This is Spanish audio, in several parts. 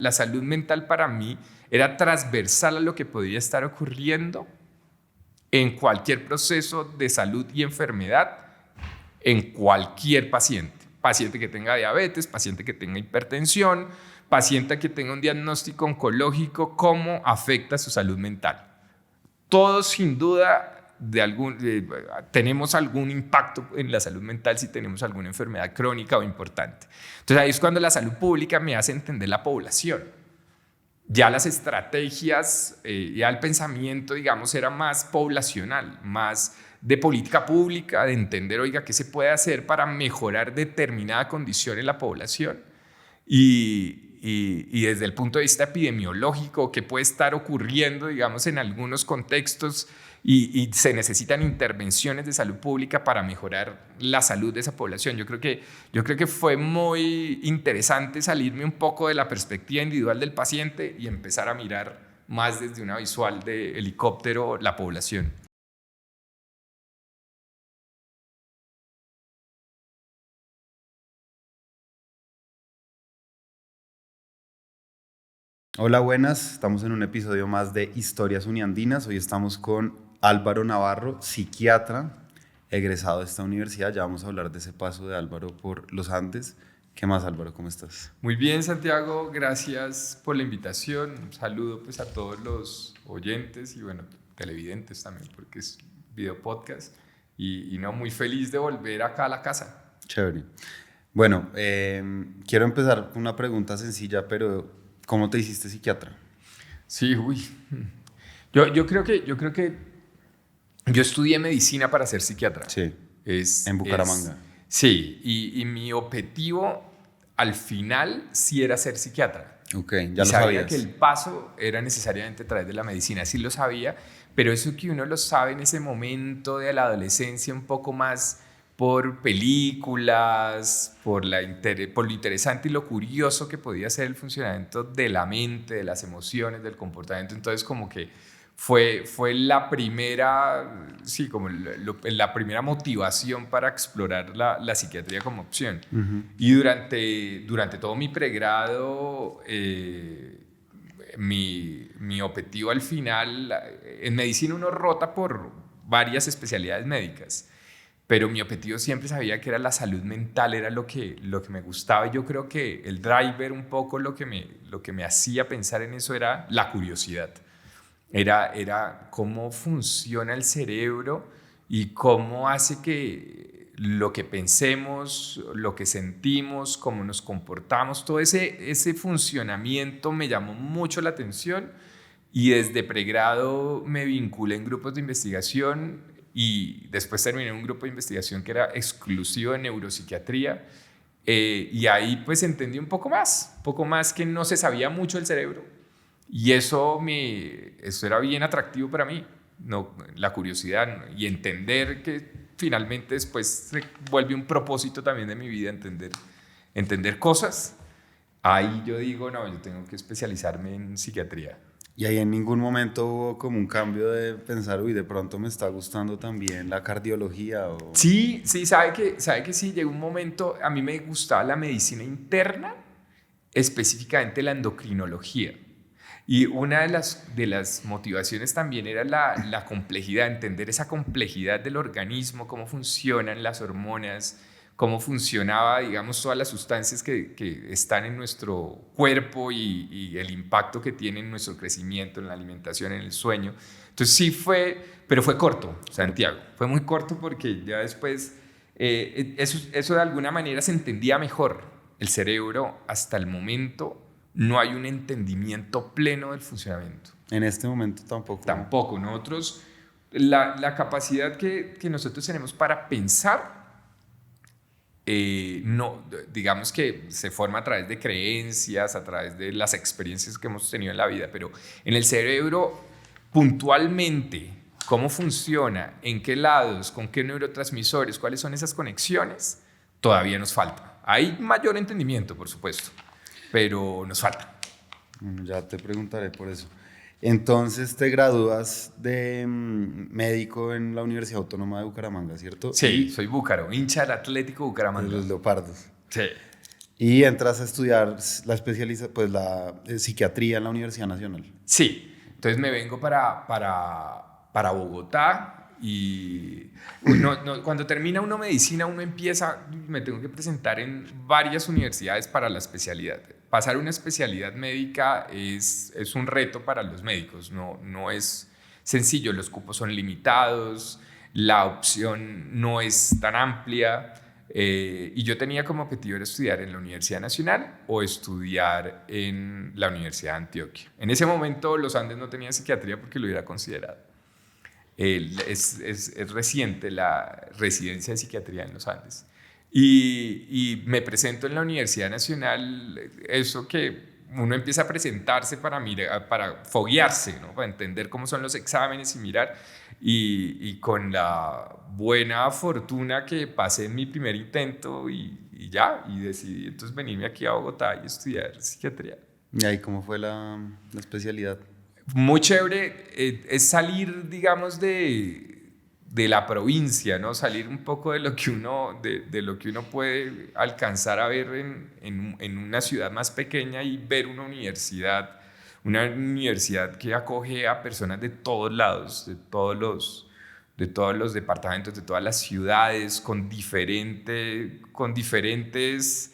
La salud mental para mí era transversal a lo que podía estar ocurriendo en cualquier proceso de salud y enfermedad, en cualquier paciente. Paciente que tenga diabetes, paciente que tenga hipertensión, paciente que tenga un diagnóstico oncológico, cómo afecta su salud mental. Todos, sin duda, tenemos algún impacto en la salud mental si tenemos alguna enfermedad crónica o importante. Entonces ahí es cuando la salud pública me hace entender la población. Ya las estrategias, ya el pensamiento, digamos, era más poblacional, más de política pública, de entender, oiga, qué se puede hacer para mejorar determinada condición en la población. Y desde el punto de vista epidemiológico, qué puede estar ocurriendo, digamos, en algunos contextos y se necesitan intervenciones de salud pública para mejorar la salud de esa población. Yo creo que fue muy interesante salirme un poco de la perspectiva individual del paciente y empezar a mirar más desde una visual de helicóptero la población. Hola, buenas. Estamos en un episodio más de Historias Uniandinas. Hoy estamos con Álvaro Navarro, psiquiatra, egresado de esta universidad. Ya vamos a hablar de ese paso de Álvaro por los Andes. ¿Qué más, Álvaro? ¿Cómo estás? Muy bien, Santiago, gracias por la invitación. Un saludo pues, a todos los oyentes y bueno, televidentes también, porque es video podcast. Y no, muy feliz de volver acá a la casa. Chévere. Bueno, quiero empezar con una pregunta sencilla, pero ¿cómo te hiciste psiquiatra? Sí, uy. Yo creo que yo estudié medicina para ser psiquiatra. Sí, en Bucaramanga. Sí, y mi objetivo al final sí era ser psiquiatra. Ok, ya y lo sabía sabías. que el paso era necesariamente a través de la medicina, sí lo sabía, pero eso que uno lo sabe en ese momento de la adolescencia un poco más por películas, por lo interesante y lo curioso que podía ser el funcionamiento de la mente, de las emociones, del comportamiento. Entonces como que fue la primera, sí, como la primera motivación para explorar la psiquiatría como opción. Uh-huh. Y durante todo mi pregrado, mi objetivo al final, en medicina uno rota por varias especialidades médicas, pero mi objetivo siempre sabía que era la salud mental, era lo que me gustaba, y yo creo que el driver un poco lo que me hacía pensar en eso era la curiosidad. Era cómo funciona el cerebro y cómo hace que lo que pensemos, lo que sentimos, cómo nos comportamos, todo ese funcionamiento me llamó mucho la atención, y desde pregrado me vinculé en grupos de investigación y después terminé en un grupo de investigación que era exclusivo de neuropsiquiatría, y ahí pues entendí un poco más que no se sabía mucho del cerebro. Y eso era bien atractivo para mí, no, la curiosidad y entender que finalmente después se vuelve un propósito también de mi vida, entender cosas. Ahí yo digo, no, yo tengo que especializarme en psiquiatría. ¿Y ahí en ningún momento hubo como un cambio de pensar, uy, de pronto me está gustando también la cardiología? O... Sí, sabe que sí, llegó un momento, a mí me gustaba la medicina interna, específicamente la endocrinología. Y una de las motivaciones también era la complejidad, entender esa complejidad del organismo, cómo funcionan las hormonas, cómo funcionaba, digamos, todas las sustancias que están en nuestro cuerpo y el impacto que tienen en nuestro crecimiento, en la alimentación, en el sueño. Entonces sí pero fue corto, Santiago, fue muy corto porque ya después eso de alguna manera se entendía mejor. El cerebro hasta el momento no hay un entendimiento pleno del funcionamiento. En este momento tampoco. Tampoco. Nosotros, la capacidad que nosotros tenemos para pensar, no, digamos que se forma a través de creencias, a través de las experiencias que hemos tenido en la vida, pero en el cerebro, puntualmente, cómo funciona, en qué lados, con qué neurotransmisores, cuáles son esas conexiones, todavía nos falta. Hay mayor entendimiento, por supuesto, pero nos falta. Bueno, ya te preguntaré por eso. Entonces te gradúas de médico en la Universidad Autónoma de Bucaramanga, ¿cierto? Sí, soy búcaro, hincha del Atlético Bucaramanga. De los Leopardos. Sí. Y entras a estudiar pues la psiquiatría en la Universidad Nacional. Sí, entonces me vengo para Bogotá y cuando termina uno medicina, uno empieza, me tengo que presentar en varias universidades para la especialidad. Pasar una especialidad médica es un reto para los médicos, no es sencillo, los cupos son limitados, la opción no es tan amplia. Y yo tenía como objetivo era estudiar en la Universidad Nacional o estudiar en la Universidad de Antioquia. En ese momento los Andes no tenían psiquiatría porque lo hubiera considerado. Es reciente la residencia de psiquiatría en los Andes. Y me presento en la Universidad Nacional, eso que uno empieza a presentarse para foguearse, ¿no? Para entender cómo son los exámenes y mirar. Y con la buena fortuna que pasé en mi primer intento y decidí entonces venirme aquí a Bogotá y estudiar psiquiatría. ¿Y ahí cómo fue la especialidad? Muy chévere, es salir, digamos, de la provincia, ¿no? Salir un poco de lo que uno puede alcanzar a ver en una ciudad más pequeña y ver una universidad que acoge a personas de todos lados, de todos los departamentos, de todas las ciudades, con diferentes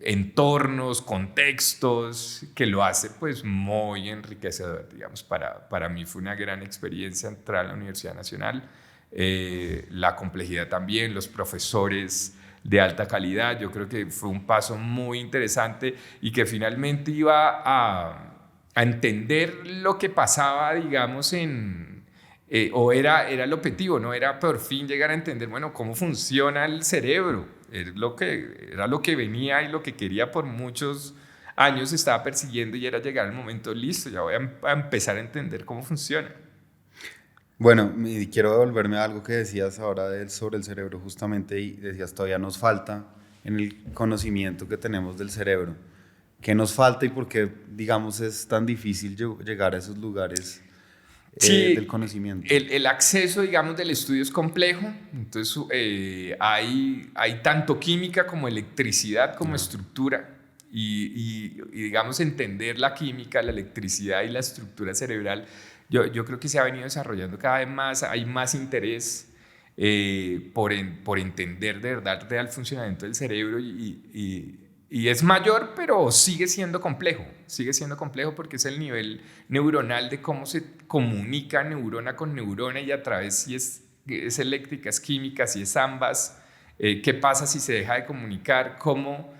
entornos, contextos, que lo hace pues muy enriquecedor, digamos. Para mí fue una gran experiencia entrar a la Universidad Nacional, la complejidad también, los profesores de alta calidad, yo creo que fue un paso muy interesante y que finalmente iba a entender lo que pasaba, digamos, o era el objetivo, ¿no? Era por fin llegar a entender, bueno, cómo funciona el cerebro. Era lo que venía y lo que quería por muchos años estaba persiguiendo y era llegar al momento, listo, ya voy a empezar a entender cómo funciona. Bueno, y quiero devolverme a algo que decías ahora sobre el cerebro justamente y decías todavía nos falta en el conocimiento que tenemos del cerebro. ¿Qué nos falta y por qué, digamos, es tan difícil llegar a esos lugares Sí, del conocimiento? el acceso, digamos, del estudio es complejo, entonces hay tanto química como electricidad como estructura digamos, entender la química, la electricidad y la estructura cerebral, yo creo que se ha venido desarrollando cada vez más, hay más interés por entender de verdad el funcionamiento del cerebro y es mayor, pero sigue siendo complejo porque es el nivel neuronal de cómo se comunica neurona con neurona y a través si es eléctrica, es química, si es ambas, qué pasa si se deja de comunicar, cómo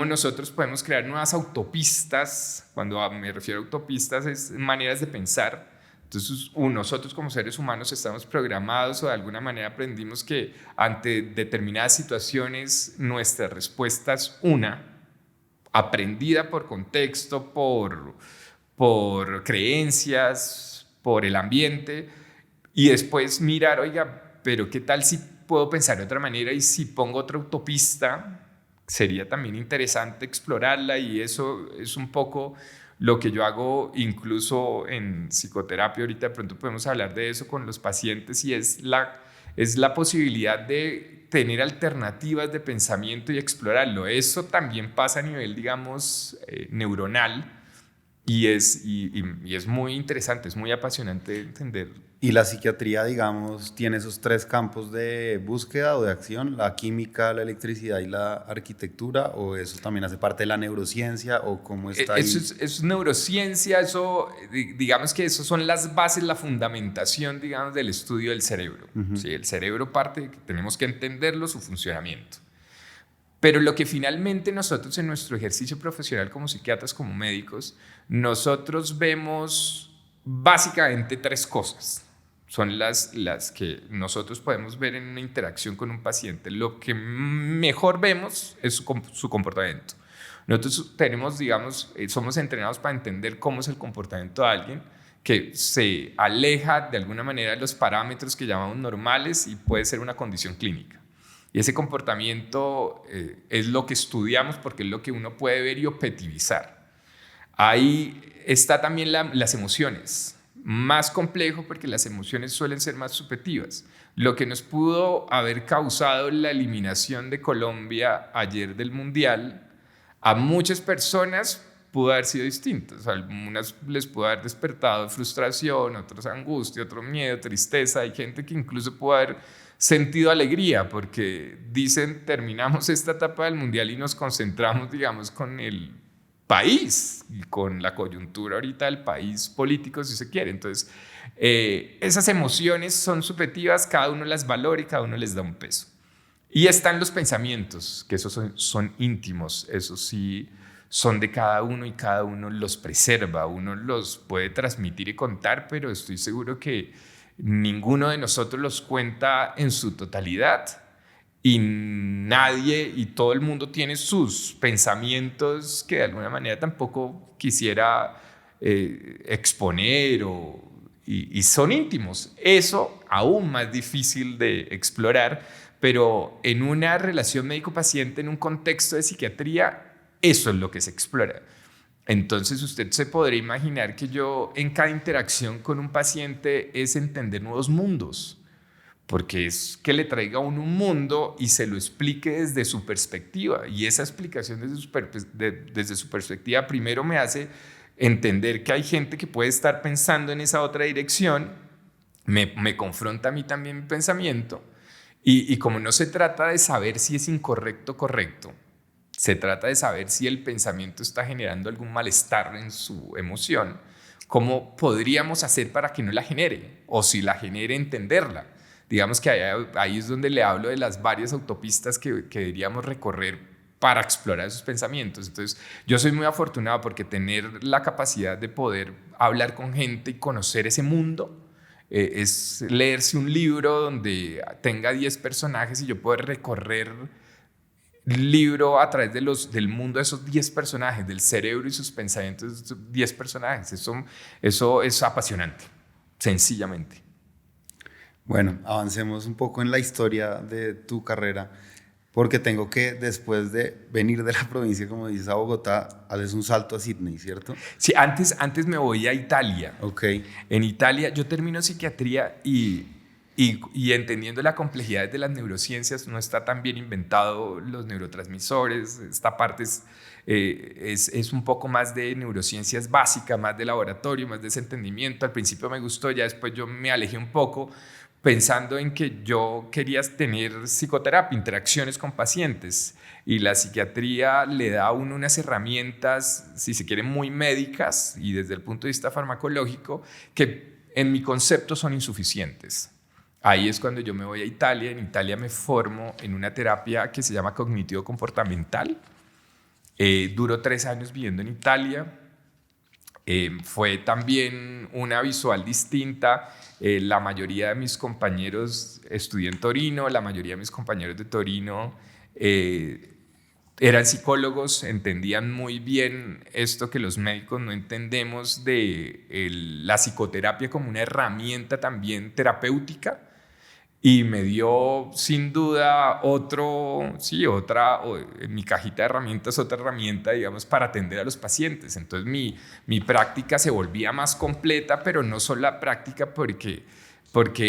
nosotros podemos crear nuevas autopistas. Cuando me refiero a autopistas es maneras de pensar. Entonces, nosotros como seres humanos estamos programados o de alguna manera aprendimos que ante determinadas situaciones nuestra respuesta es aprendida por contexto, por creencias, por el ambiente, y después mirar, oiga, pero ¿qué tal si puedo pensar de otra manera y si pongo otra autopista? Sería también interesante explorarla y eso es un poco lo que yo hago incluso en psicoterapia. Ahorita de pronto podemos hablar de eso con los pacientes y es la posibilidad de tener alternativas de pensamiento y explorarlo. Eso también pasa a nivel, digamos, neuronal y es muy interesante, es muy apasionante entender. Y la psiquiatría, digamos, tiene esos tres campos de búsqueda o de acción, la química, la electricidad y la arquitectura, o eso también hace parte de la neurociencia, o cómo está ahí. Eso es neurociencia, digamos que eso son las bases, la fundamentación, digamos, del estudio del cerebro. ¿Sí? El cerebro parte de que tenemos que entenderlo, su funcionamiento. Pero lo que finalmente nosotros en nuestro ejercicio profesional como psiquiatras, como médicos, nosotros vemos básicamente tres cosas. Son las que nosotros podemos ver en una interacción con un paciente. Lo que mejor vemos es su comportamiento. Nosotros tenemos, digamos, somos entrenados para entender cómo es el comportamiento de alguien que se aleja de alguna manera de los parámetros que llamamos normales y puede ser una condición clínica. Y ese comportamiento es lo que estudiamos porque es lo que uno puede ver y objetivizar. Ahí está también las emociones. Más complejo porque las emociones suelen ser más subjetivas. lo que nos pudo haber causado la eliminación de Colombia ayer del Mundial, a muchas personas pudo haber sido distinto. O sea, algunas les pudo haber despertado frustración, otros angustia, otro miedo, tristeza. Hay gente que incluso pudo haber sentido alegría porque dicen terminamos esta etapa del Mundial y nos concentramos, digamos, con el país y con la coyuntura ahorita del país político, si se quiere. Entonces, esas emociones son subjetivas, cada uno las valora y cada uno les da un peso. Y están los pensamientos, que esos son íntimos, esos sí son de cada uno y cada uno los preserva, uno los puede transmitir y contar, pero estoy seguro que ninguno de nosotros los cuenta en su totalidad. Y nadie y todo el mundo tiene sus pensamientos que de alguna manera tampoco quisiera exponer y son íntimos. Eso aún más difícil de explorar, pero en una relación médico-paciente, en un contexto de psiquiatría, eso es lo que se explora. Entonces usted se podría imaginar que yo en cada interacción con un paciente es entender nuevos mundos, porque es que le traiga a uno un mundo y se lo explique desde su perspectiva, y esa explicación desde su perspectiva primero me hace entender que hay gente que puede estar pensando en esa otra dirección, me confronta a mí también mi pensamiento, y como no se trata de saber si es incorrecto o correcto, se trata de saber si el pensamiento está generando algún malestar en su emoción, ¿cómo podríamos hacer para que no la genere? O si la genere, entenderla. Digamos que ahí es donde le hablo de las varias autopistas que deberíamos recorrer para explorar esos pensamientos. Entonces, yo soy muy afortunado porque tener la capacidad de poder hablar con gente y conocer ese mundo, es leerse un libro donde tenga 10 personajes y yo poder recorrer el libro a través del mundo de esos 10 personajes, del cerebro y sus pensamientos de esos 10 personajes. Eso es apasionante, sencillamente. Bueno, avancemos un poco en la historia de tu carrera, porque tengo que, después de venir de la provincia, como dices, a Bogotá, haces un salto a Sydney, ¿cierto? Sí, antes me voy a Italia. Ok. En Italia yo termino psiquiatría y entendiendo la complejidad de las neurociencias, no está tan bien inventado los neurotransmisores. Esta parte es un poco más de neurociencias básicas, más de laboratorio, más de ese entendimiento. Al principio me gustó, ya después yo me alejé un poco pensando en que yo quería tener psicoterapia, interacciones con pacientes, y la psiquiatría le da a uno unas herramientas, si se quiere, muy médicas y desde el punto de vista farmacológico, que en mi concepto son insuficientes. Ahí es cuando yo me voy a Italia. En Italia me formo en una terapia que se llama cognitivo-comportamental. Duró 3 años viviendo en Italia. Fue también una visual distinta. La mayoría de mis compañeros estudié en Torino, la mayoría de mis compañeros de Torino eran psicólogos, entendían muy bien esto que los médicos no entendemos de la psicoterapia como una herramienta también terapéutica. Y me dio sin duda en mi cajita de herramientas, otra herramienta, digamos, para atender a los pacientes. Entonces mi práctica se volvía más completa, pero no solo la práctica, porque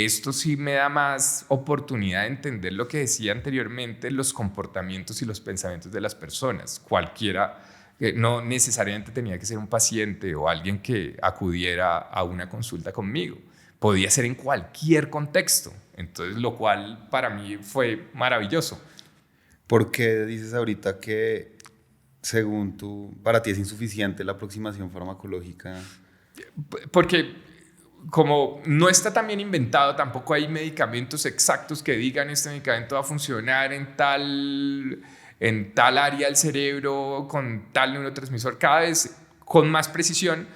esto sí me da más oportunidad de entender lo que decía anteriormente, los comportamientos y los pensamientos de las personas. Cualquiera, no necesariamente tenía que ser un paciente o alguien que acudiera a una consulta conmigo. Podía ser en cualquier contexto. Entonces, lo cual para mí fue maravilloso. ¿Por qué dices ahorita que, según tú, para ti es insuficiente la aproximación farmacológica? Porque como no está tan bien inventado, tampoco hay medicamentos exactos que digan este medicamento va a funcionar en tal área del cerebro, con tal neurotransmisor, cada vez con más precisión,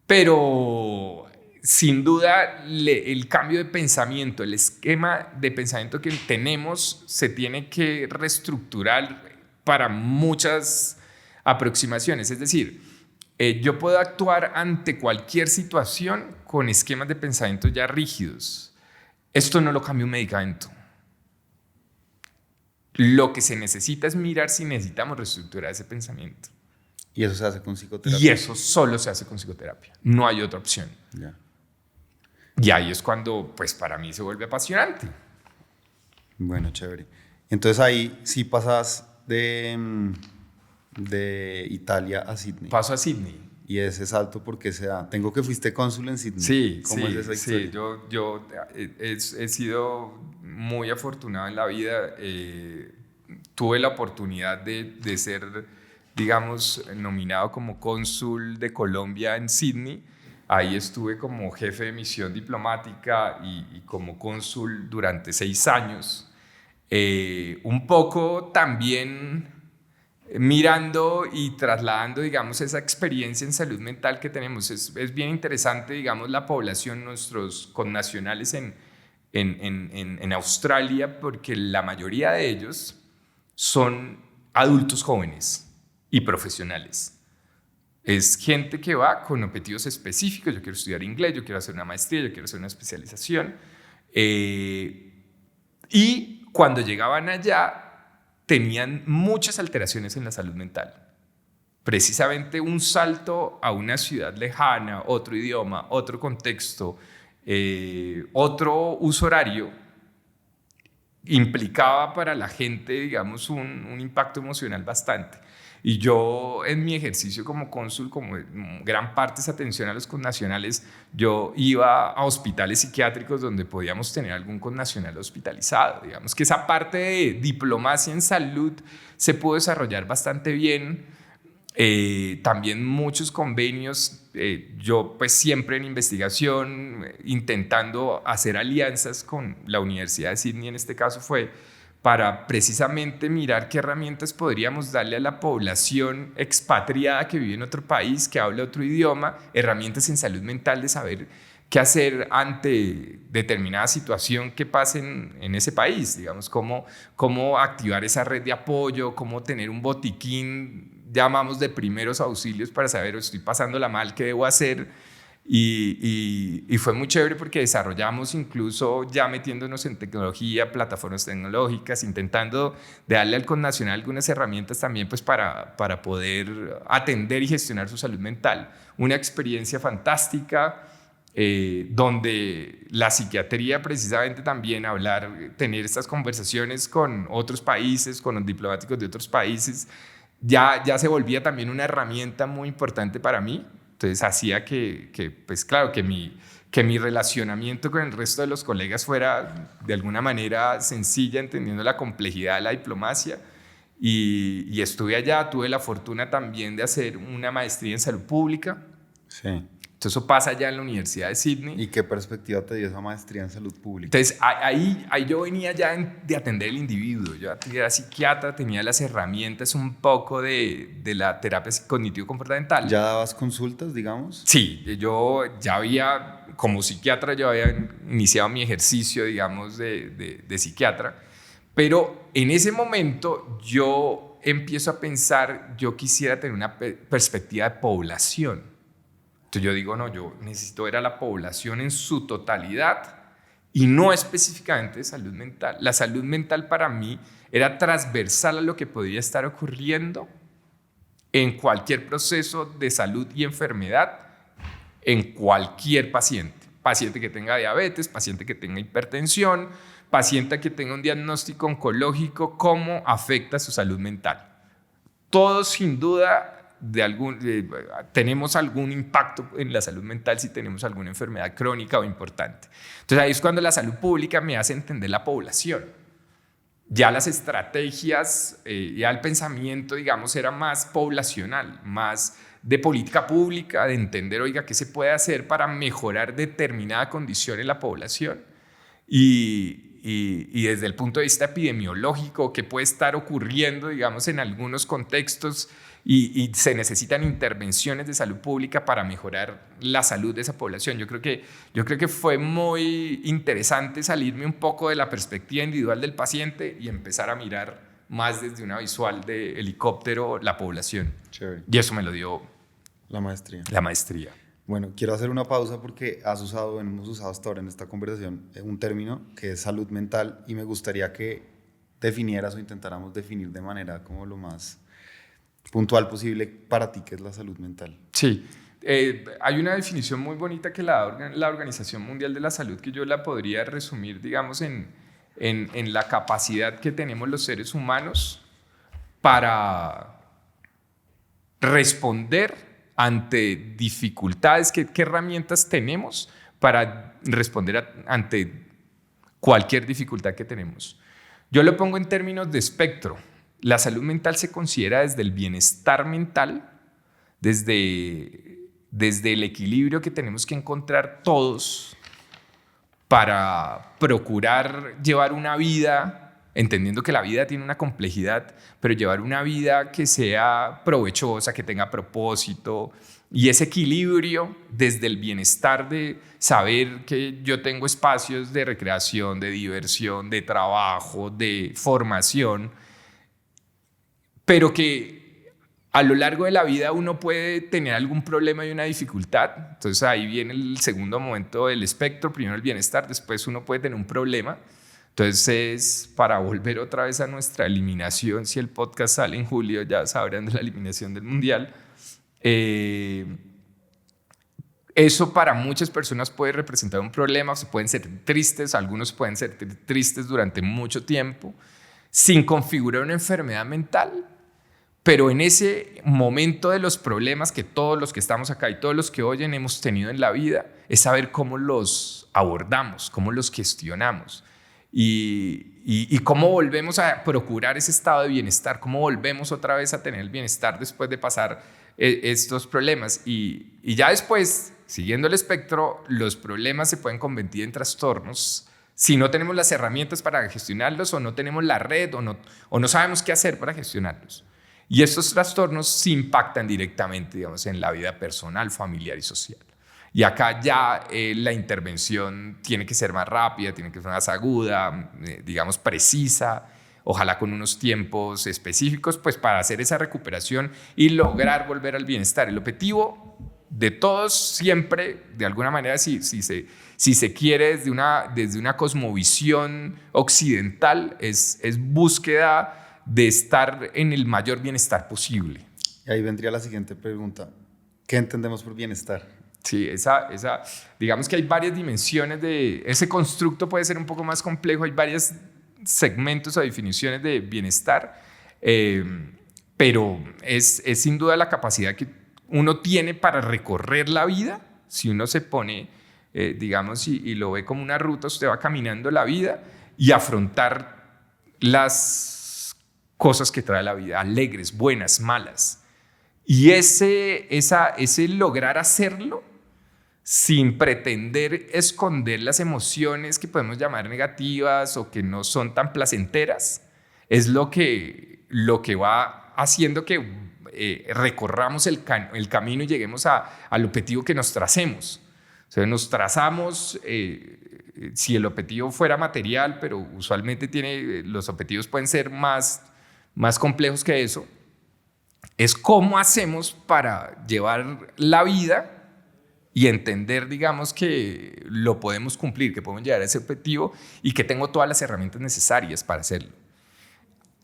pero sin duda el cambio de pensamiento, el esquema de pensamiento que tenemos se tiene que reestructurar para muchas aproximaciones. Es decir, yo puedo actuar ante cualquier situación con esquemas de pensamiento ya rígidos. Esto no lo cambia un medicamento. Lo que se necesita es mirar si necesitamos reestructurar ese pensamiento. ¿Y eso se hace con psicoterapia? Y eso solo se hace con psicoterapia. No hay otra opción. Ya. Y ahí es cuando, pues para mí se vuelve apasionante. Bueno, chévere. Entonces ahí sí pasas de Italia a Sydney. Paso a Sydney. Y ese salto, ¿por qué se da? Tengo que fuiste cónsul en Sydney. Sí, ¿Cómo es esa historia? sí, yo he sido muy afortunado en la vida. Tuve la oportunidad de ser, digamos, nominado como cónsul de Colombia en Sydney. Ahí estuve como jefe de misión diplomática y como cónsul durante 6 años. Un poco también mirando y trasladando, digamos, esa experiencia en salud mental que tenemos. Es bien interesante, digamos, la población, nuestros connacionales en Australia, porque la mayoría de ellos son adultos jóvenes y profesionales. Es gente que va con objetivos específicos. Yo quiero estudiar inglés, yo quiero hacer una maestría, yo quiero hacer una especialización. Y cuando llegaban allá, tenían muchas alteraciones en la salud mental. Precisamente un salto a una ciudad lejana, otro idioma, otro contexto, otro uso horario, implicaba para la gente, digamos, un impacto emocional bastante. Y yo en mi ejercicio como cónsul, como gran parte esa atención a los connacionales, yo iba a hospitales psiquiátricos donde podíamos tener algún connacional hospitalizado. Digamos que esa parte de diplomacia en salud se pudo desarrollar bastante bien. También muchos convenios, yo pues siempre en investigación, intentando hacer alianzas con la Universidad de Sydney, en este caso fue para precisamente mirar qué herramientas podríamos darle a la población expatriada que vive en otro país, que habla otro idioma, herramientas en salud mental de saber qué hacer ante determinada situación que pase en ese país, digamos, cómo activar esa red de apoyo, cómo tener un botiquín, llamamos de primeros auxilios para saber, estoy pasándola mal, qué debo hacer. Y fue muy chévere porque desarrollamos, incluso ya metiéndonos en tecnología, plataformas tecnológicas, intentando de darle al connacional algunas herramientas también pues para poder atender y gestionar su salud mental. Una experiencia fantástica, donde la psiquiatría precisamente también hablar, tener estas conversaciones con otros países, con los diplomáticos de otros países, ya se volvía también una herramienta muy importante para mí. Entonces hacía pues claro, que mi relacionamiento con el resto de los colegas fuera de alguna manera sencilla, entendiendo la complejidad de la diplomacia. Y estuve allá, tuve la fortuna también de hacer una maestría en salud pública. Sí. Entonces eso pasa allá en la Universidad de Sydney. ¿Y qué perspectiva te dio esa maestría en salud pública? Entonces ahí yo venía ya de atender el individuo. Yo era psiquiatra, tenía las herramientas un poco de la terapia cognitivo-comportamental. ¿Ya dabas consultas, digamos? Sí, yo ya había, como psiquiatra, yo había iniciado mi ejercicio, digamos, de psiquiatra. Pero en ese momento yo empiezo a pensar, yo quisiera tener una perspectiva de población. Entonces yo digo, no, yo necesito ver a la población en su totalidad y no específicamente de salud mental. La salud mental para mí era transversal a lo que podía estar ocurriendo en cualquier proceso de salud y enfermedad, en cualquier paciente. Paciente que tenga diabetes, paciente que tenga hipertensión, paciente que tenga un diagnóstico oncológico, cómo afecta su salud mental. Todos sin duda tenemos algún impacto en la salud mental si tenemos alguna enfermedad crónica o importante. Entonces ahí es cuando la salud pública me hace entender la población. Ya las estrategias, ya el pensamiento, digamos, era más poblacional, más de política pública, de entender, oiga, qué se puede hacer para mejorar determinada condición en la población. Y desde el punto de vista epidemiológico, qué puede estar ocurriendo, digamos, en algunos contextos, y se necesitan intervenciones de salud pública para mejorar la salud de esa población. Yo creo que fue muy interesante salirme un poco de la perspectiva individual del paciente y empezar a mirar más desde una visual de helicóptero la población. Chévere. Y eso me lo dio la maestría. La maestría. Bueno, quiero hacer una pausa porque hemos usado hasta ahora en esta conversación un término que es salud mental, y me gustaría que definieras o intentáramos definir de manera como lo más puntual posible para ti qué es la salud mental. Sí, Hay una definición muy bonita que la Organización Mundial de la Salud, que yo la podría resumir, digamos, en la capacidad que tenemos los seres humanos para responder ante dificultades, qué herramientas tenemos para responder ante cualquier dificultad que tenemos. Yo lo pongo en términos de espectro. La salud mental se considera desde el bienestar mental, desde el equilibrio que tenemos que encontrar todos para procurar llevar una vida, entendiendo que la vida tiene una complejidad, pero llevar una vida que sea provechosa, que tenga propósito, y ese equilibrio desde el bienestar de saber que yo tengo espacios de recreación, de diversión, de trabajo, de formación, pero que a lo largo de la vida uno puede tener algún problema y una dificultad. Entonces ahí viene el segundo momento del espectro, primero el bienestar, después uno puede tener un problema. Entonces, para volver otra vez a nuestra eliminación, si el podcast sale en julio, ya sabrán de la eliminación del Mundial. Eso para muchas personas puede representar un problema, se pueden ser tristes, algunos pueden ser tristes durante mucho tiempo, sin configurar una enfermedad mental, pero en ese momento de los problemas que todos los que estamos acá y todos los que oyen hemos tenido en la vida, es saber cómo los abordamos, cómo los gestionamos. Y cómo volvemos a procurar ese estado de bienestar, cómo volvemos otra vez a tener el bienestar después de pasar estos problemas. Y ya después, siguiendo el espectro, los problemas se pueden convertir en trastornos si no tenemos las herramientas para gestionarlos, o no tenemos la red, o no sabemos qué hacer para gestionarlos. Y estos trastornos se impactan directamente, digamos, en la vida personal, familiar y social. Y acá ya la intervención tiene que ser más rápida, tiene que ser más aguda, digamos precisa, ojalá con unos tiempos específicos, pues para hacer esa recuperación y lograr volver al bienestar. El objetivo de todos siempre, de alguna manera, si se quiere desde una cosmovisión occidental, es búsqueda de estar en el mayor bienestar posible. Y ahí vendría la siguiente pregunta. ¿Qué entendemos por bienestar? Sí, digamos que hay varias dimensiones de ese constructo, puede ser un poco más complejo, hay varios segmentos o definiciones de bienestar, pero es sin duda la capacidad que uno tiene para recorrer la vida. Si uno se pone, digamos, y lo ve como una ruta, usted va caminando la vida y afrontar las cosas que trae la vida, alegres, buenas, malas. Y ese lograr hacerlo sin pretender esconder las emociones que podemos llamar negativas o que no son tan placenteras, es lo que va haciendo que recorramos el camino y lleguemos al objetivo que nos tracemos. O sea, nos trazamos, si el objetivo fuera material, pero usualmente los objetivos pueden ser más complejos que eso, es cómo hacemos para llevar la vida y entender, digamos, que lo podemos cumplir, que podemos llegar a ese objetivo y que tengo todas las herramientas necesarias para hacerlo.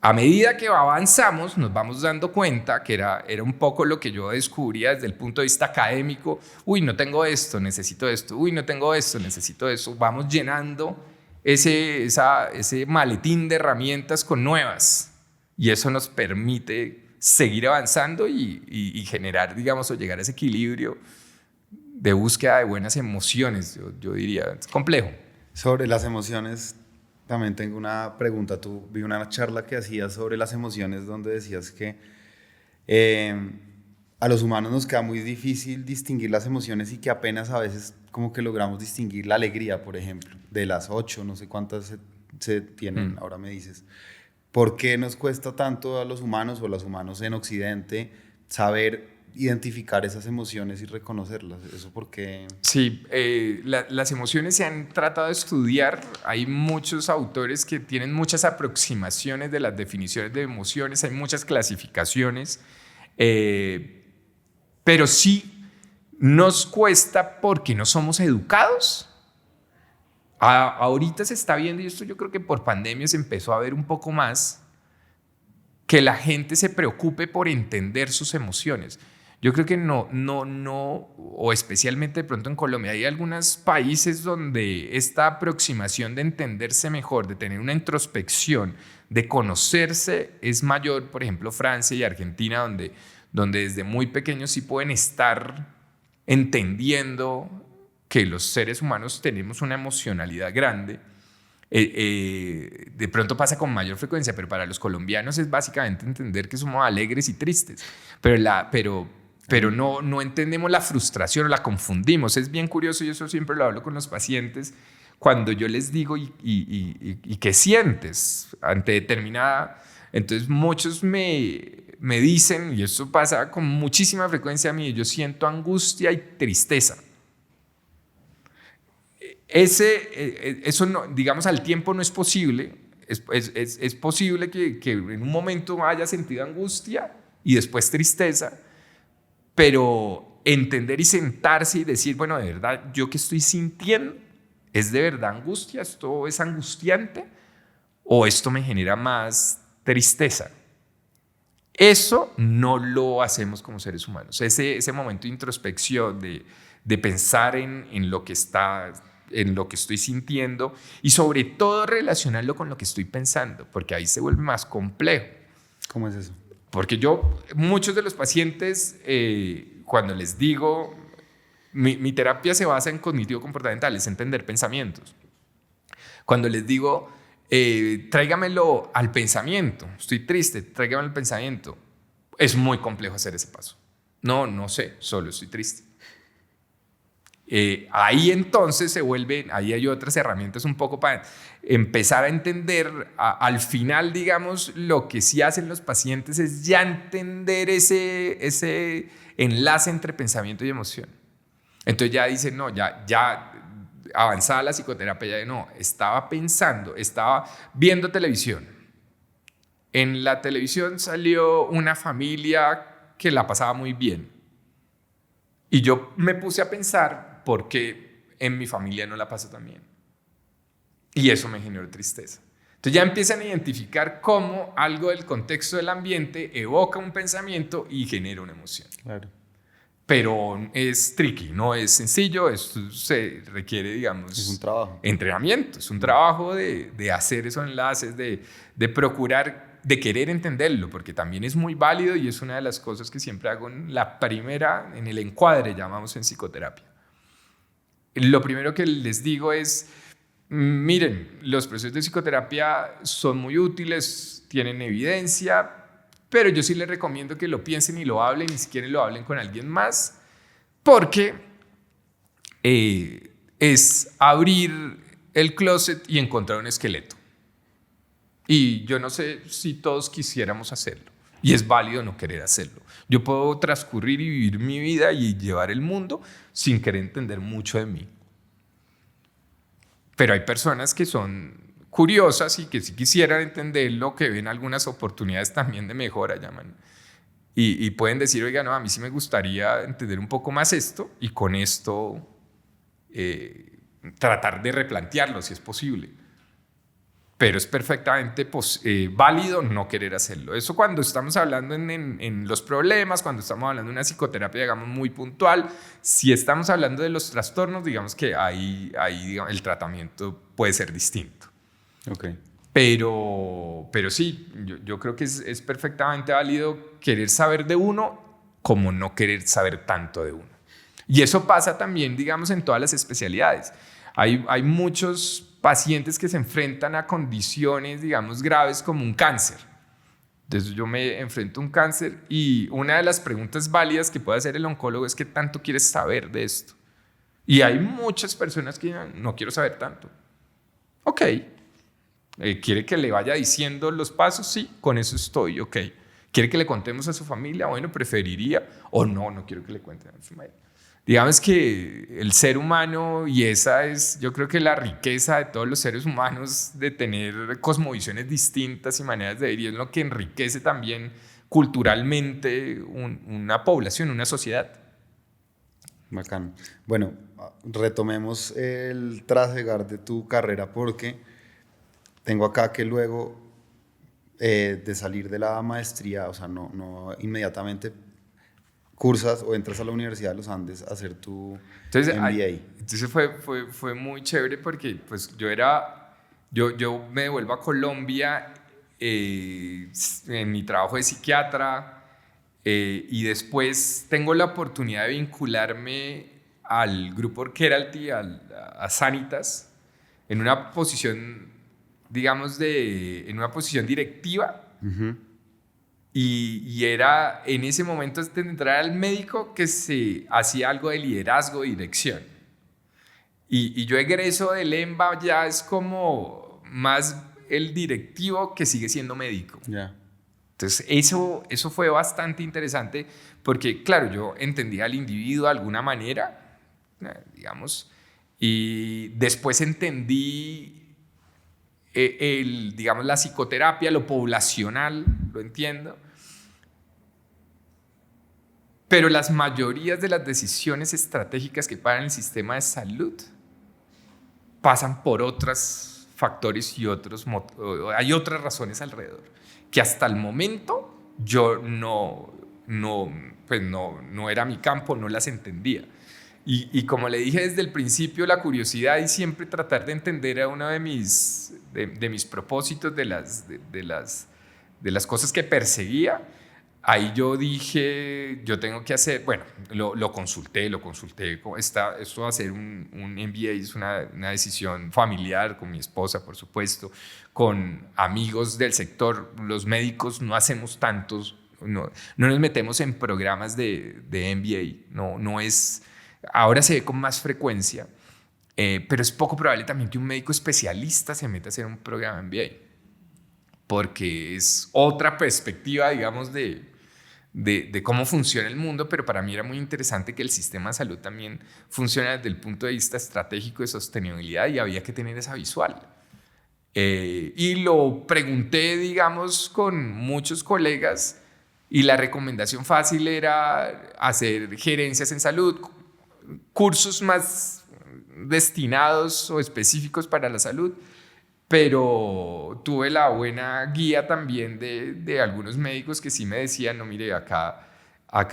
A medida que avanzamos, nos vamos dando cuenta que era un poco lo que yo descubría desde el punto de vista académico. Uy, no tengo esto, necesito esto. Uy, no tengo esto, necesito eso. Vamos llenando ese maletín de herramientas con nuevas. Y eso nos permite seguir avanzando y generar, digamos, o llegar a ese equilibrio de búsqueda de buenas emociones, yo diría. Es complejo. Sobre las emociones, también tengo una pregunta. Vi una charla que hacías sobre las emociones donde decías que a los humanos nos queda muy difícil distinguir las emociones y que apenas a veces como que logramos distinguir la alegría, por ejemplo, de las 8, no sé cuántas se tienen, ahora me dices. ¿Por qué nos cuesta tanto a los humanos o a los humanos en Occidente saber identificar esas emociones y reconocerlas? ¿Eso por qué? Sí, las emociones se han tratado de estudiar. Hay muchos autores que tienen muchas aproximaciones de las definiciones de emociones, hay muchas clasificaciones, pero sí nos cuesta porque no somos educados. Ahorita se está viendo, y esto yo creo que por pandemia se empezó a ver un poco más, que la gente se preocupe por entender sus emociones. Yo creo que no, o especialmente de pronto en Colombia, hay algunos países donde esta aproximación de entenderse mejor, de tener una introspección, de conocerse es mayor. Por ejemplo, Francia y Argentina, donde desde muy pequeños sí pueden estar entendiendo que los seres humanos tenemos una emocionalidad grande. De pronto pasa con mayor frecuencia, pero para los colombianos es básicamente entender que somos alegres y tristes, pero no entendemos la frustración o la confundimos. Es bien curioso, y eso siempre lo hablo con los pacientes, cuando yo les digo y qué sientes ante determinada. Entonces muchos me dicen, y eso pasa con muchísima frecuencia a mí, yo siento angustia y tristeza. Eso no, digamos, al tiempo no es posible. Es posible que en un momento haya sentido angustia y después tristeza, pero entender y sentarse y decir, bueno, de verdad, ¿yo qué estoy sintiendo? ¿Es de verdad angustia? ¿Esto es angustiante? ¿O esto me genera más tristeza? Eso no lo hacemos como seres humanos. Ese momento de introspección, de pensar en lo que está, en lo que estoy sintiendo, y sobre todo relacionarlo con lo que estoy pensando, porque ahí se vuelve más complejo. ¿Cómo es eso? Porque muchos de los pacientes, cuando les digo, mi terapia se basa en cognitivo-comportamental, es entender pensamientos. Cuando les digo, tráigamelo al pensamiento, estoy triste, tráigamelo al pensamiento, es muy complejo hacer ese paso. No sé, solo estoy triste. Ahí entonces ahí hay otras herramientas un poco para empezar a entender, al final, digamos, lo que sí hacen los pacientes es ya entender ese enlace entre pensamiento y emoción. Entonces ya dicen, no, ya avanzada la psicoterapia, ya no, estaba pensando, estaba viendo televisión. En la televisión salió una familia que la pasaba muy bien. Y yo me puse a pensar por qué en mi familia no la paso tan bien. Y eso me generó tristeza. Entonces ya empiezan a identificar cómo algo del contexto del ambiente evoca un pensamiento y genera una emoción. Claro. Pero es tricky, no es sencillo, esto se requiere, digamos, Es un trabajo. entrenamiento, es un trabajo de hacer esos enlaces, de procurar, de querer entenderlo, porque también es muy válido y es una de las cosas que siempre hago en el encuadre, llamamos en psicoterapia. Lo primero que les digo es, miren, los procesos de psicoterapia son muy útiles, tienen evidencia, pero yo sí les recomiendo que lo piensen y lo hablen, y si quieren lo hablen con alguien más, porque es abrir el closet y encontrar un esqueleto. Y yo no sé si todos quisiéramos hacerlo, y es válido no querer hacerlo. Yo puedo transcurrir y vivir mi vida y llevar el mundo sin querer entender mucho de mí. Pero hay personas que son curiosas y que si quisieran entenderlo, que ven algunas oportunidades también de mejora, llaman. Y pueden decir, oiga, no, a mí sí me gustaría entender un poco más esto, y con esto tratar de replantearlo si es posible. Pero es perfectamente válido no querer hacerlo. Eso cuando estamos hablando en los problemas, cuando estamos hablando de una psicoterapia, digamos, muy puntual. Si estamos hablando de los trastornos, digamos que ahí digamos, el tratamiento puede ser distinto. Okay. Pero sí, yo creo que es perfectamente válido querer saber de uno como no querer saber tanto de uno. Y eso pasa también, digamos, en todas las especialidades. Hay muchos pacientes que se enfrentan a condiciones, digamos, graves como un cáncer. Entonces yo me enfrento a un cáncer y una de las preguntas válidas que puede hacer el oncólogo es ¿qué tanto quieres saber de esto? Y hay muchas personas que no quiero saber tanto. Ok. ¿Quiere que le vaya diciendo los pasos? Sí, con eso estoy, ok. ¿Quiere que le contemos a su familia? Bueno, preferiría. O no quiero que le cuenten a su familia. Digamos que el ser humano, y esa es, yo creo que la riqueza de todos los seres humanos, de tener cosmovisiones distintas y maneras de ver, y es lo que enriquece también culturalmente una población, una sociedad. Bacán. Bueno, retomemos el trasegar de tu carrera, porque tengo acá que luego de salir de la maestría, o sea, no inmediatamente, cursas o entras a la Universidad de los Andes a hacer tu Entonces, MBA. entonces fue muy chévere porque pues yo me devuelvo a Colombia en mi trabajo de psiquiatra y después tengo la oportunidad de vincularme al grupo Keralty, a Sanitas, en una posición, digamos, en una posición directiva. Y era en ese momento de entrar al médico que se hacía algo de liderazgo y dirección. Y yo egreso del EMBA ya es como más el directivo que sigue siendo médico. Ya. Entonces eso fue bastante interesante porque, claro, yo entendía al individuo de alguna manera, digamos, y después entendí digamos, la psicoterapia, lo poblacional, lo entiendo. Pero las mayorías de las decisiones estratégicas que paran el sistema de salud pasan por otros factores y hay otras razones alrededor que hasta el momento yo no era mi campo, no las entendía. Y como le dije desde el principio, la curiosidad y siempre tratar de entender a uno de mis propósitos, de las cosas que perseguía. Ahí yo dije, yo tengo que hacer, bueno, lo consulté, esto de hacer un MBA es una decisión familiar con mi esposa, por supuesto, con amigos del sector. Los médicos no hacemos tantos, no nos metemos en programas de MBA, no es, ahora se ve con más frecuencia, pero es poco probable también que un médico especialista se meta a hacer un programa MBA, porque es otra perspectiva, digamos, de cómo funciona el mundo, pero para mí era muy interesante que el sistema de salud también funciona desde el punto de vista estratégico de sostenibilidad y había que tener esa visual. Y lo pregunté, digamos, con muchos colegas y la recomendación fácil era hacer gerencias en salud, cursos más destinados o específicos para la salud, pero tuve la buena guía también de algunos médicos que sí me decían, no, mire, acá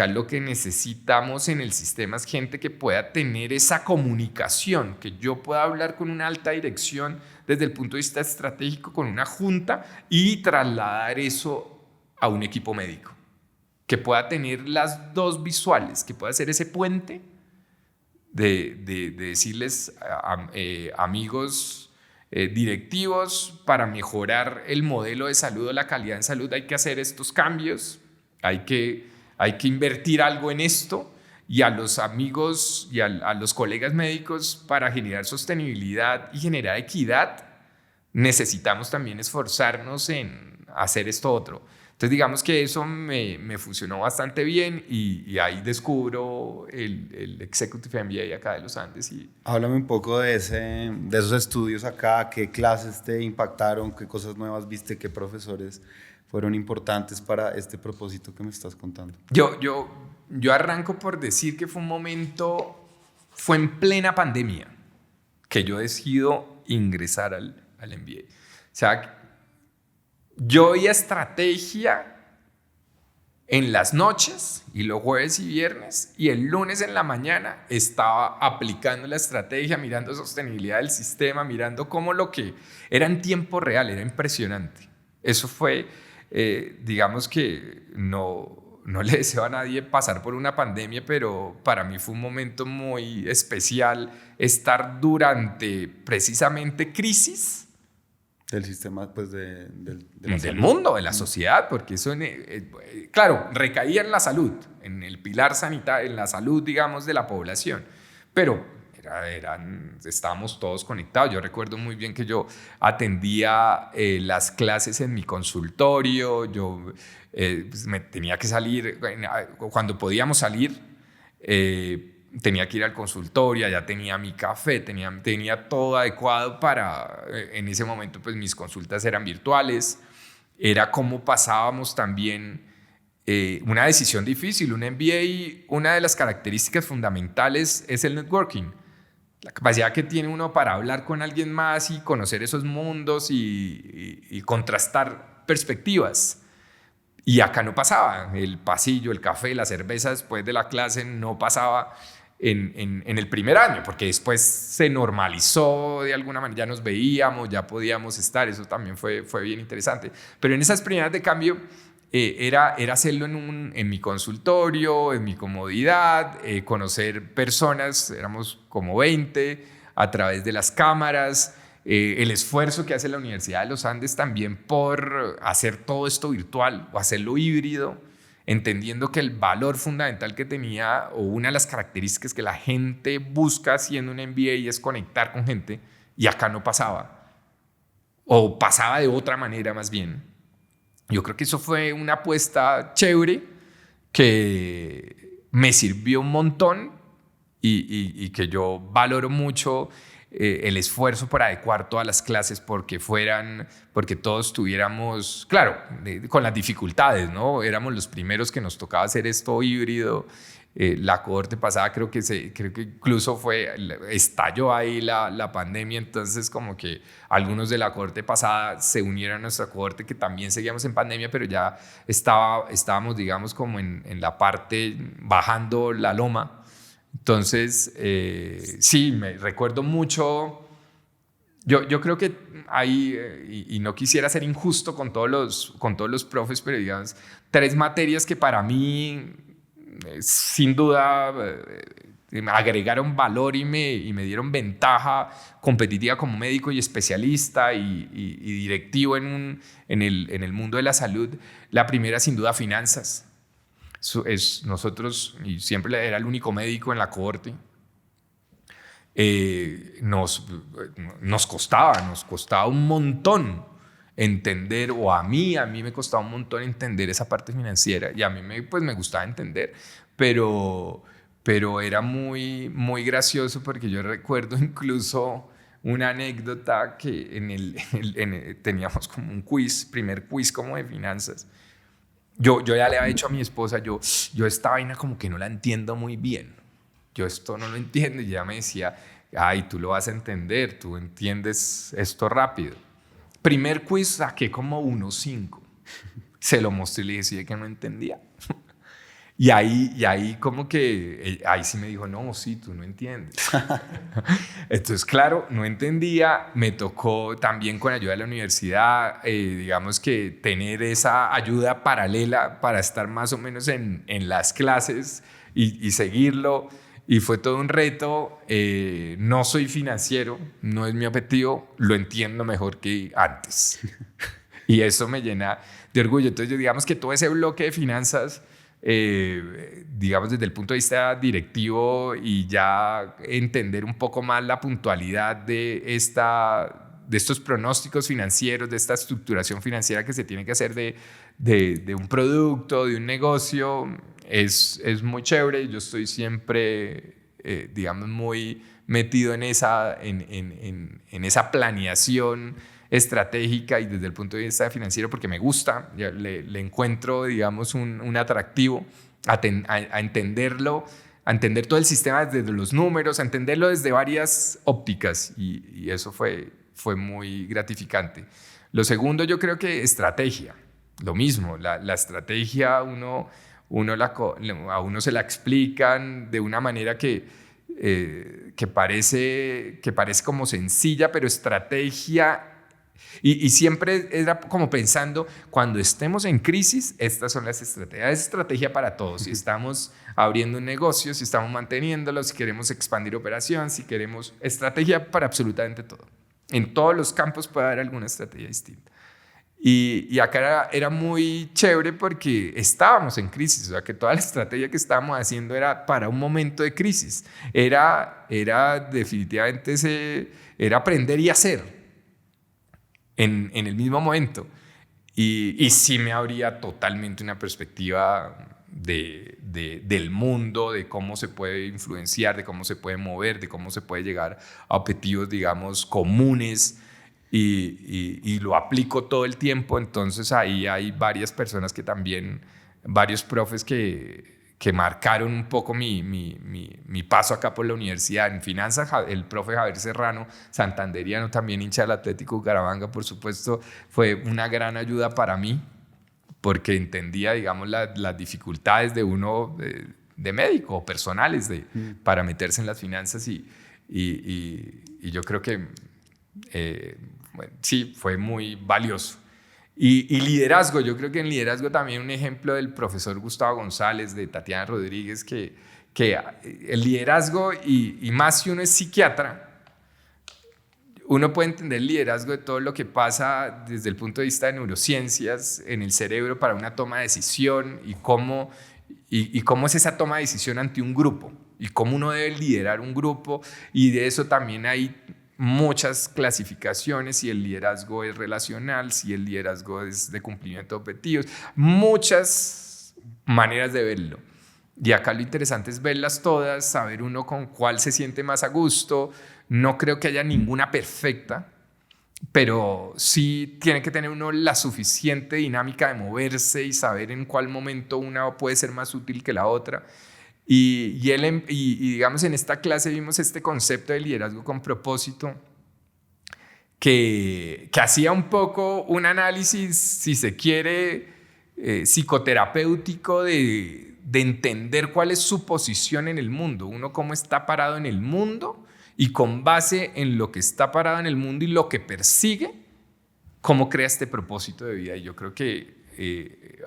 lo que necesitamos en el sistema es gente que pueda tener esa comunicación, que yo pueda hablar con una alta dirección desde el punto de vista estratégico, con una junta, y trasladar eso a un equipo médico, que pueda tener las dos visuales, que pueda hacer ese puente de decirles amigos directivos, para mejorar el modelo de salud o la calidad en salud hay que hacer estos cambios, hay que invertir algo en esto, y a los amigos y a los colegas médicos, para generar sostenibilidad y generar equidad, necesitamos también esforzarnos en hacer esto otro. Entonces digamos que eso me funcionó bastante bien y ahí descubro el Executive MBA acá de los Andes. Háblame un poco de esos estudios acá, qué clases te impactaron, qué cosas nuevas viste, qué profesores fueron importantes para este propósito que me estás contando. Yo arranco por decir que fue en plena pandemia que yo decido ingresar al MBA. O sea, yo veía estrategia en las noches y los jueves y viernes, y el lunes en la mañana estaba aplicando la estrategia, mirando sostenibilidad del sistema, mirando cómo lo que era en tiempo real, era impresionante. Eso fue, digamos que no le deseo a nadie pasar por una pandemia, pero para mí fue un momento muy especial estar durante precisamente crisis del sistema, pues, del mundo, de la sociedad, porque eso, claro, recaía en la salud, en el pilar sanitario, en la salud, digamos, de la población, pero estábamos todos conectados. Yo recuerdo muy bien que yo atendía las clases en mi consultorio, yo pues me tenía que salir, cuando podíamos salir, tenía que ir al consultorio, ya tenía mi café, tenía todo adecuado para, en ese momento pues mis consultas eran virtuales, era como pasábamos también una decisión difícil. Un MBA, una de las características fundamentales es el networking, la capacidad que tiene uno para hablar con alguien más y conocer esos mundos y contrastar perspectivas. Y acá no pasaba. El pasillo, el café, la cerveza después de la clase no pasaba en el primer año, porque después se normalizó de alguna manera, ya nos veíamos, ya podíamos estar, eso también fue bien interesante. Pero en esas primeras de cambio era hacerlo en mi consultorio, en mi comodidad, conocer personas, éramos como 20, a través de las cámaras, el esfuerzo que hace la Universidad de los Andes también por hacer todo esto virtual o hacerlo híbrido, entendiendo que el valor fundamental que tenía o una de las características que la gente busca haciendo un MBA es conectar con gente, y acá no pasaba, o pasaba de otra manera más bien. Yo creo que eso fue una apuesta chévere que me sirvió un montón y que yo valoro mucho, el esfuerzo por adecuar todas las clases porque todos tuviéramos, claro, con las dificultades, ¿no? Éramos los primeros que nos tocaba hacer esto híbrido. La cohorte pasada creo que incluso estalló ahí la pandemia, entonces como que algunos de la cohorte pasada se unieron a nuestra cohorte que también seguíamos en pandemia, pero ya estábamos, digamos, como en la parte bajando la loma. Entonces, sí, me recuerdo mucho. Yo creo que hay, y no quisiera ser injusto con todos los profes, pero digamos, 3 materias que para mí, sin duda, agregaron valor y me dieron ventaja competitiva como médico y especialista y directivo en el mundo de la salud. La primera, sin duda, finanzas. Nosotros, y siempre era el único médico en la cohorte, nos costaba un montón entender, o a mí me costaba un montón entender esa parte financiera, y a mí me gustaba entender, pero era muy, muy gracioso porque yo recuerdo incluso una anécdota que teníamos como un primer quiz como de finanzas. Yo ya le había dicho a mi esposa, yo esta vaina como que no la entiendo muy bien. Yo esto no lo entiendo. Y ella me decía, ay, tú lo vas a entender, tú entiendes esto rápido. Primer quiz saqué como 1.5. Se lo mostré y le decía que no entendía. Y ahí como que, ahí sí me dijo, no, sí, tú no entiendes. Entonces, claro, no entendía. Me tocó también con ayuda de la universidad, digamos que tener esa ayuda paralela para estar más o menos en las clases y seguirlo. Y fue todo un reto. No soy financiero, no es mi objetivo, lo entiendo mejor que antes. Y eso me llena de orgullo. Entonces, digamos que todo ese bloque de finanzas, digamos desde el punto de vista directivo, y ya entender un poco más la puntualidad de estos pronósticos financieros, de esta estructuración financiera que se tiene que hacer de un producto, de un negocio, es muy chévere. Yo estoy siempre, digamos, muy metido en esa planeación estratégica y desde el punto de vista financiero, porque me gusta, le encuentro, digamos, un atractivo a entenderlo, a entender todo el sistema desde los números, a entenderlo desde varias ópticas, y eso fue muy gratificante. Lo segundo, yo creo que estrategia, lo mismo, la estrategia a uno se la explican de una manera que parece como sencilla, pero estrategia. Y siempre era como pensando, cuando estemos en crisis, estas son las estrategias. Es estrategia para todos. Si estamos abriendo un negocio, si estamos manteniéndolo, si queremos expandir operación, si queremos, estrategia para absolutamente todo. En todos los campos puede haber alguna estrategia distinta. Y acá era muy chévere porque estábamos en crisis, o sea que toda la estrategia que estábamos haciendo era para un momento de crisis. Era definitivamente era aprender y hacer en el mismo momento, y sí me abría totalmente una perspectiva del mundo, de cómo se puede influenciar, de cómo se puede mover, de cómo se puede llegar a objetivos, digamos, comunes, y lo aplico todo el tiempo. Entonces ahí hay varias personas que también, varios profes que marcaron un poco mi paso acá por la universidad. En finanzas, el profe Javier Serrano, santanderiano, también hincha del Atlético Bucaramanga, por supuesto, fue una gran ayuda para mí, porque entendía, digamos, las dificultades de uno de médico o personales para meterse en las finanzas y yo creo que bueno, sí, fue muy valioso. Y liderazgo, yo creo que en liderazgo también un ejemplo del profesor Gustavo González, de Tatiana Rodríguez, que el liderazgo, y más si uno es psiquiatra, uno puede entender el liderazgo de todo lo que pasa desde el punto de vista de neurociencias en el cerebro para una toma de decisión y cómo es esa toma de decisión ante un grupo y cómo uno debe liderar un grupo, y de eso también hay muchas clasificaciones, si el liderazgo es relacional, si el liderazgo es de cumplimiento de objetivos, muchas maneras de verlo. Y acá lo interesante es verlas todas, saber uno con cuál se siente más a gusto. No creo que haya ninguna perfecta, pero sí tiene que tener uno la suficiente dinámica de moverse y saber en cuál momento una puede ser más útil que la otra. Y digamos, en esta clase vimos este concepto de liderazgo con propósito que hacía un poco un análisis, si se quiere, psicoterapéutico de entender cuál es su posición en el mundo, uno cómo está parado en el mundo, y con base en lo que está parado en el mundo y lo que persigue, cómo crea este propósito de vida. Y yo creo que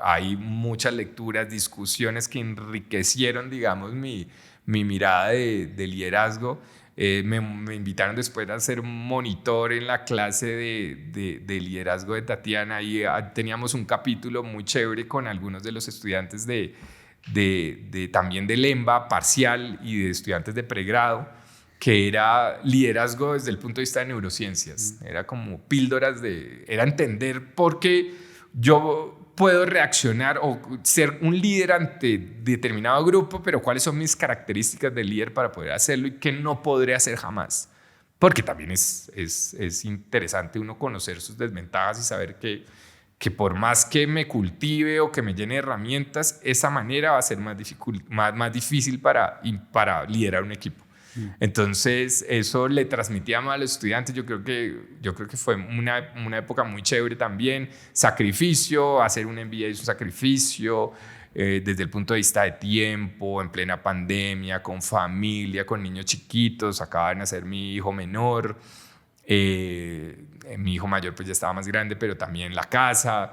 hay muchas lecturas, discusiones que enriquecieron, digamos, mi mirada de liderazgo. Me invitaron después a ser monitor en la clase de liderazgo de Tatiana, y teníamos un capítulo muy chévere con algunos de los estudiantes también del EMBA parcial y de estudiantes de pregrado, que era liderazgo desde el punto de vista de neurociencias. Era como píldoras era entender por qué yo puedo reaccionar o ser un líder ante determinado grupo, pero cuáles son mis características de líder para poder hacerlo y qué no podré hacer jamás. Porque también es interesante uno conocer sus desventajas y saber que por más que me cultive o que me llene de herramientas, esa manera va a ser más difícil para liderar un equipo. Entonces eso le transmitíamos a los estudiantes. Yo creo que fue una época muy chévere también. Sacrificio, hacer un MBA es un sacrificio, desde el punto de vista de tiempo, en plena pandemia, con familia, con niños chiquitos. Acaba de nacer mi hijo menor, mi hijo mayor pues ya estaba más grande, pero también la casa.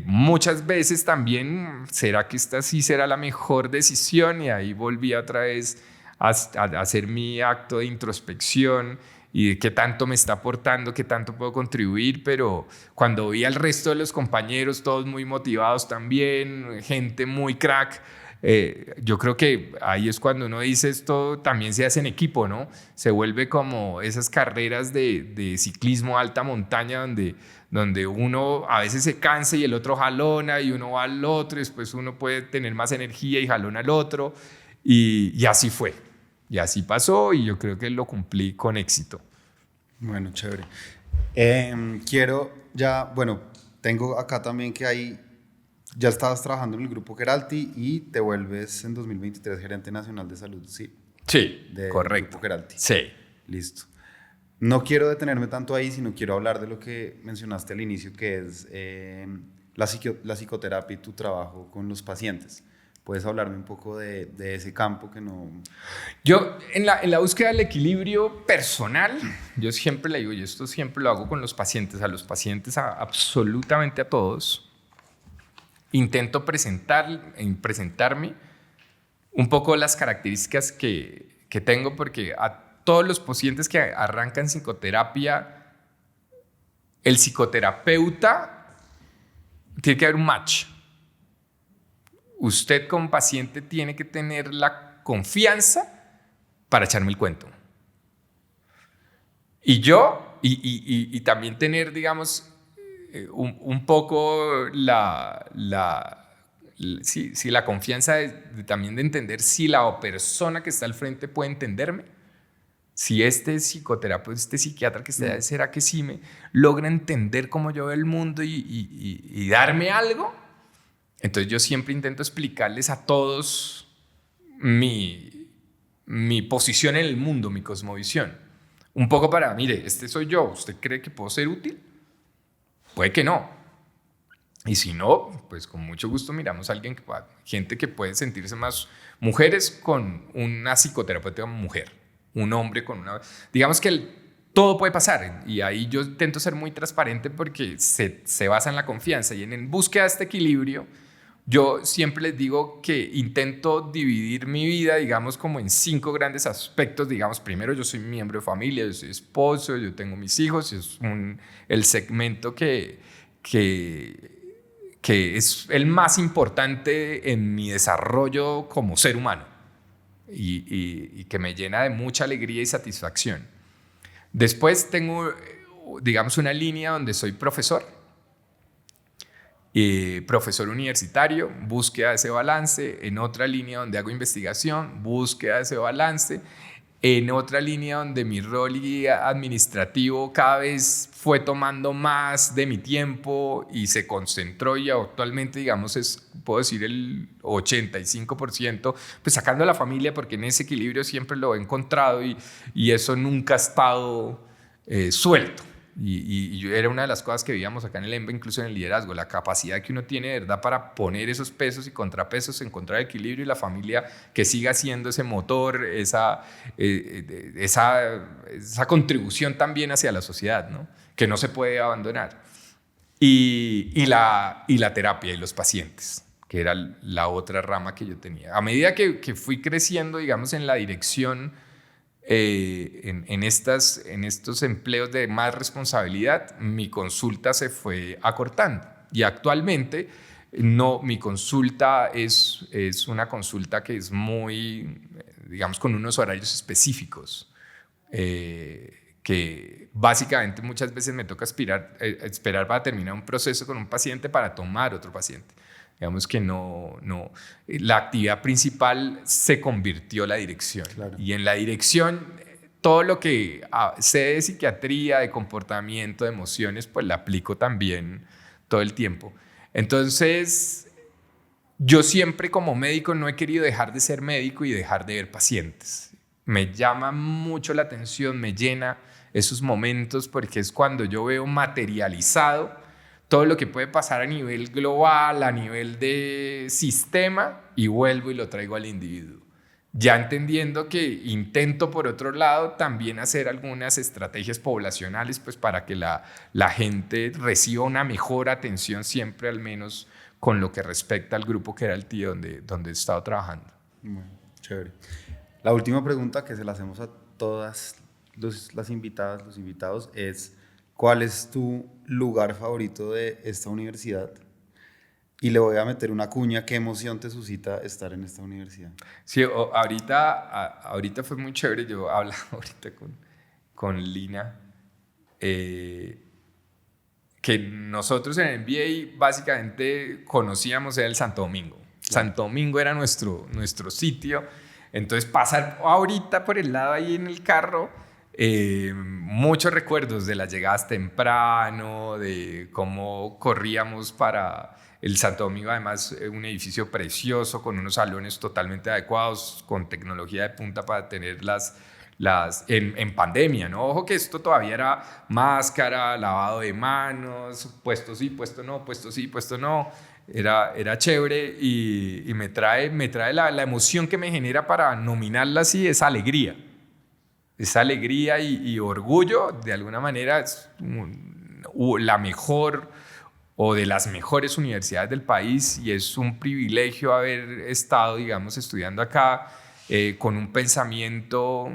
Muchas veces también, ¿será que esta sí será la mejor decisión? Y ahí volví otra vez a hacer mi acto de introspección y de qué tanto me está aportando, qué tanto puedo contribuir. Pero cuando vi al resto de los compañeros, todos muy motivados también, gente muy crack, yo creo que ahí es cuando uno dice, esto también se hace en equipo, ¿no? Se vuelve como esas carreras de ciclismo alta montaña donde uno a veces se cansa y el otro jalona, y uno va al otro, y después uno puede tener más energía y jalona al otro, y así fue. Y así pasó, y yo creo que lo cumplí con éxito. Bueno, chévere. Tengo acá también que ya estabas trabajando en el grupo Keralty y te vuelves en 2023 gerente nacional de salud, ¿sí? Sí, Grupo correcto. Keralty. Sí. Listo. No quiero detenerme tanto ahí, sino quiero hablar de lo que mencionaste al inicio, que es la psicoterapia y tu trabajo con los pacientes. ¿Puedes hablarme un poco de ese campo que no...? Yo, en la búsqueda del equilibrio personal, yo siempre le digo, y esto siempre lo hago con los pacientes, absolutamente a todos, intento presentarme un poco las características que tengo, porque a todos los pacientes que arrancan psicoterapia, el psicoterapeuta tiene que haber un match. Usted como paciente tiene que tener la confianza para echarme el cuento. Y yo, y también tener, digamos, un poco la confianza también de entender si la persona que está al frente puede entenderme. Si este psicoterapeuta, este psiquiatra que está, ¿será que sí me logra entender cómo yo veo el mundo y darme algo? Entonces yo siempre intento explicarles a todos mi posición en el mundo, mi cosmovisión. Un poco para, mire, este soy yo, ¿usted cree que puedo ser útil? Puede que no. Y si no, pues con mucho gusto miramos a alguien gente que puede sentirse más, mujeres con una psicoterapeuta mujer, un hombre con una, digamos que todo puede pasar. Y ahí yo intento ser muy transparente porque se basa en la confianza y en búsqueda de este equilibrio. Yo siempre les digo que intento dividir mi vida, digamos, como en 5 grandes aspectos. Digamos, primero, yo soy miembro de familia, yo soy esposo, yo tengo mis hijos, y es el segmento que es el más importante en mi desarrollo como ser humano y que me llena de mucha alegría y satisfacción. Después tengo, digamos, una línea donde soy profesor. Profesor universitario, búsqueda de ese balance. En otra línea donde hago investigación, búsqueda de ese balance. En otra línea donde mi rol administrativo cada vez fue tomando más de mi tiempo y se concentró, y actualmente, digamos, puedo decir el 85%, pues sacando a la familia, porque en ese equilibrio siempre lo he encontrado y eso nunca ha estado suelto. Y era una de las cosas que veíamos acá en el EMBA, incluso en el liderazgo, la capacidad que uno tiene de verdad para poner esos pesos y contrapesos, encontrar equilibrio, y la familia que siga siendo ese motor, esa contribución también hacia la sociedad, ¿no? Que no se puede abandonar. Y la terapia y los pacientes, que era la otra rama que yo tenía. A medida que fui creciendo, digamos, en la dirección, en estos empleos de más responsabilidad, mi consulta se fue acortando. Y actualmente mi consulta es una consulta que es muy, digamos, con unos horarios específicos, que básicamente muchas veces me toca esperar para terminar un proceso con un paciente para tomar otro paciente. Digamos que la actividad principal se convirtió en la dirección. Claro. Y en la dirección, todo lo que sé de psiquiatría, de comportamiento, de emociones, pues la aplico también todo el tiempo. Entonces, yo siempre como médico no he querido dejar de ser médico y dejar de ver pacientes. Me llama mucho la atención, me llena esos momentos, porque es cuando yo veo materializado todo lo que puede pasar a nivel global, a nivel de sistema, y vuelvo y lo traigo al individuo. Ya entendiendo que intento, por otro lado, también hacer algunas estrategias poblacionales, pues para que la gente reciba una mejor atención siempre, al menos con lo que respecta al grupo que era el tío donde he estado trabajando. Bueno, chévere. La última pregunta que se la hacemos a todas las invitadas, los invitados, es: ¿cuál es tu lugar favorito de esta universidad? Y le voy a meter una cuña: ¿qué emoción te suscita estar en esta universidad? Sí, ahorita fue muy chévere. Yo hablaba ahorita con Lina, que nosotros en el MBA básicamente conocíamos el Santo Domingo. Claro. Santo Domingo era nuestro sitio. Entonces, pasar ahorita por el lado ahí en el carro, muchos recuerdos de las llegadas temprano, de cómo corríamos para el Santo Domingo. Además, un edificio precioso con unos salones totalmente adecuados, con tecnología de punta para tener en pandemia, ¿no? Ojo que esto todavía era máscara, lavado de manos, puesto sí, puesto no, puesto sí, puesto no. Era chévere, y me trae la emoción que me genera para nominarla así, esa alegría y orgullo. De alguna manera es la mejor o de las mejores universidades del país, y es un privilegio haber estado, digamos, estudiando acá, con un pensamiento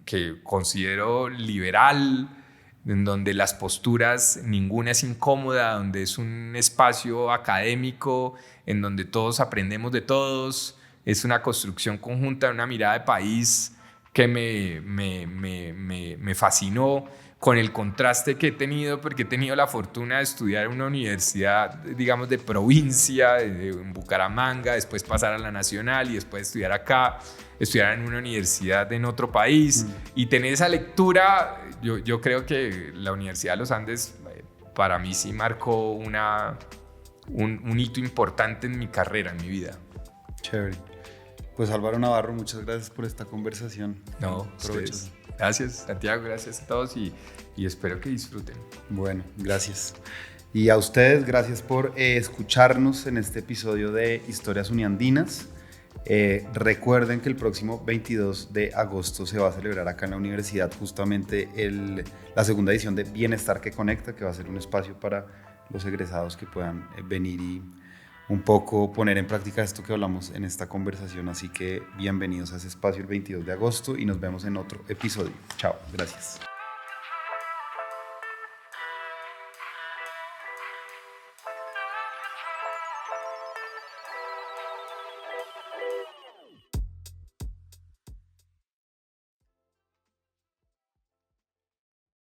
que considero liberal, en donde las posturas, ninguna es incómoda, donde es un espacio académico en donde todos aprendemos de todos. Es una construcción conjunta, una mirada de país que me fascinó, con el contraste que he tenido, porque he tenido la fortuna de estudiar en una universidad, digamos, de provincia, en Bucaramanga, después pasar a la Nacional y después estudiar acá, estudiar en una universidad en otro país, y tener esa lectura. Yo creo que la Universidad de los Andes para mí sí marcó un hito importante en mi carrera, en mi vida. Chévere. Pues Álvaro Navarro, muchas gracias por esta conversación. No, provechoso. Gracias, Santiago, gracias a todos, y espero que disfruten. Bueno, gracias. Y a ustedes, gracias por escucharnos en este episodio de Historias Uniandinas. Recuerden que el próximo 22 de agosto se va a celebrar acá en la universidad justamente la segunda edición de Bienestar que Conecta, que va a ser un espacio para los egresados que puedan venir y un poco poner en práctica esto que hablamos en esta conversación. Así que bienvenidos a ese espacio el 22 de agosto y nos vemos en otro episodio. Chao, gracias.